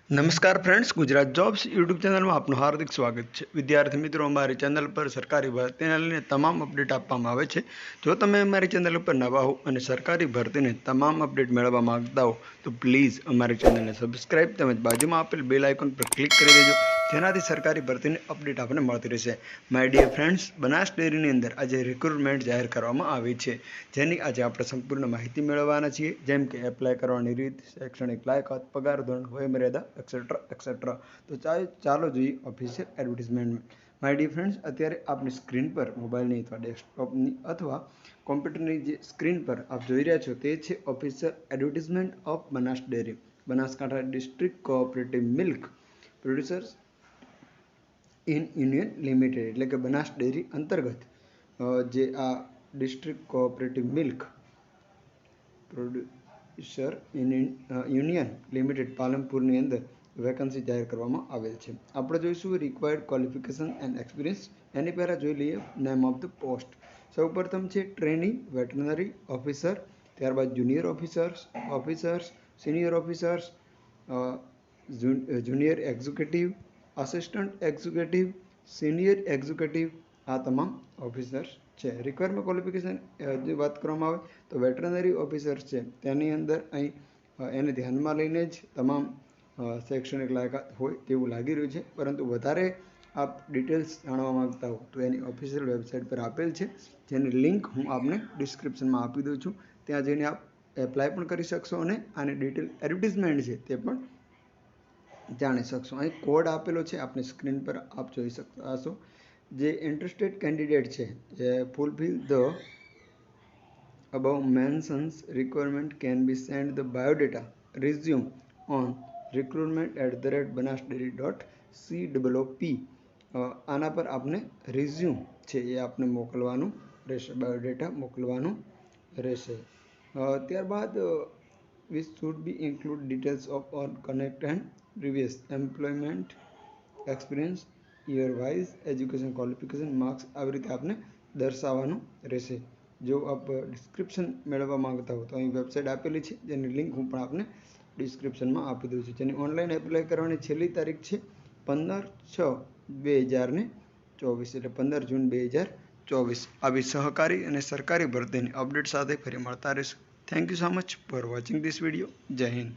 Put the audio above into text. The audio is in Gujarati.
नमस्कार friends, Gujarat jobs YouTube channel में आपનું हार्दिक स्वागत है। विद्यार्थी मित्रों, हमारी चैनल पर सरकारी भर्तीने लईने તમામ અપડેટ આપવામાં આવે છે। જો તમે અમારી ચેનલ પર નવા હો અને સરકારી ભરતીને તમામ અપડેટ મેળવવા માંગતા હો તો પ્લીઝ અમારી ચેનલને સબસ્ક્રાઇબ તેમજ બાજુમાં આપેલ બેલ આઇકોન પર ક્લિક કરી દેજો, જેનાથી સરકારી ભરતીની અપડેટ આપણને મળતી રહેશે। માય ડિયર ફ્રેન્ડ્સ, બનાસ ડેરીની અંદર આજે રિક્રુટમેન્ટ જાહેર કરવામાં આવી છે, જેની આજે આપણે સંપૂર્ણ માહિતી મેળવવાના છીએ, જેમ કે એપ્લાય કરવાની રીત, શૈક્ષણિક લાયકાત, પગાર ધોરણ, વયમર્યાદા एक्सेट्रा एक्सेट्रा। तो चालो જોઈએ official advertisement. My dear friends, અત્યારે આપની સ્ક્રીન પર મોબાઈલની અથવા ડેસ્કટોપની અથવા કોમ્પ્યુટરની જે સ્ક્રીન પર આપ જોઈ રહ્યા છો તે છે official advertisement of Banas dairy, Banaskantha district cooperative milk producers in union limited, એટલે કે બનાસ ડેરી અંતર્ગત જે આ district cooperative milk producer union limited પાલનપુરની અંદર વેકન્સી જાહેર કરવામાં આવેલ છે। આપણે જોઈશું રિક્વાયર્ડ ક્વોલિફિકેશન એન્ડ એક્સપિરિયન્સ। એની પહેલાં જોઈ લઈએ નેમ ઓફ ધ પોસ્ટ। સૌપ્રથમ છે ટ્રેની વેટરનરી ઓફિસર, ત્યારબાદ junior officers, senior officers, junior executive, assistant executive, senior executive, આ તમામ ઓફિસર્સ છે। રિક્વાયરમેન્ટ ક્વોલિફિકેશન જે વાત કરવામાં આવે તો વેટરનરી ઓફિસર્સ છે તેની અંદર અહીં એને ધ્યાનમાં લઈને જ તમામ શૈક્ષણિક લાયકાત હોય તેવું લાગી રહ્યું છે, પરંતુ વધારે આપ ડિટેલ્સ જાણવા માંગતા હો તો એની ઓફિશિયલ વેબસાઇટ પર આપેલ છે, જેની લિંક હું આપને ડિસ્ક્રિપ્શનમાં આપી દઉં છું। ત્યાં જઈને આપ એપ્લાય પણ કરી શકશો અને આની ડિટેલ એડવર્ટાઇઝમેન્ટ છે તે પણ જાણી શકશો। અહીં કોડ આપેલો છે આપની સ્ક્રીન પર આપ જોઈ શકતા હશો। જે ઇન્ટરેસ્ટેડ કેન્ડિડેટ છે એ fulfil the above mentions requirement can be sent the biodata resume on recruitment@banasdairy.coop। આના પર આપને રિઝ્યુમ છે એ આપને મોકલવાનું રહેશે, બાયોડેટા મોકલવાનું રહેશે। ત્યારબાદ which should be include details of on connect and previous employment experience, year wise education qualification, marks, આવી રીતે આપને દર્શાવવાનું રહેશે। જો આપ ડિસ્ક્રિપ્શન મેળવવા માંગતા હો તો અહીં વેબસાઇટ આપેલી છે, જેની લિંક હું પણ આપને ડિસ્ક્રિપ્શનમાં આપી દઉં છું। જેની ઓનલાઈન એપ્લાય કરવાની છેલ્લી તારીખ છે 15/6/2024, એટલે 15 જૂન 2024। આવી સહકારી અને સરકારી ભરતીની અપડેટ સાથે ફરી મળતા રહીશું। Thank you so much for watching this video. જય હિન્દ।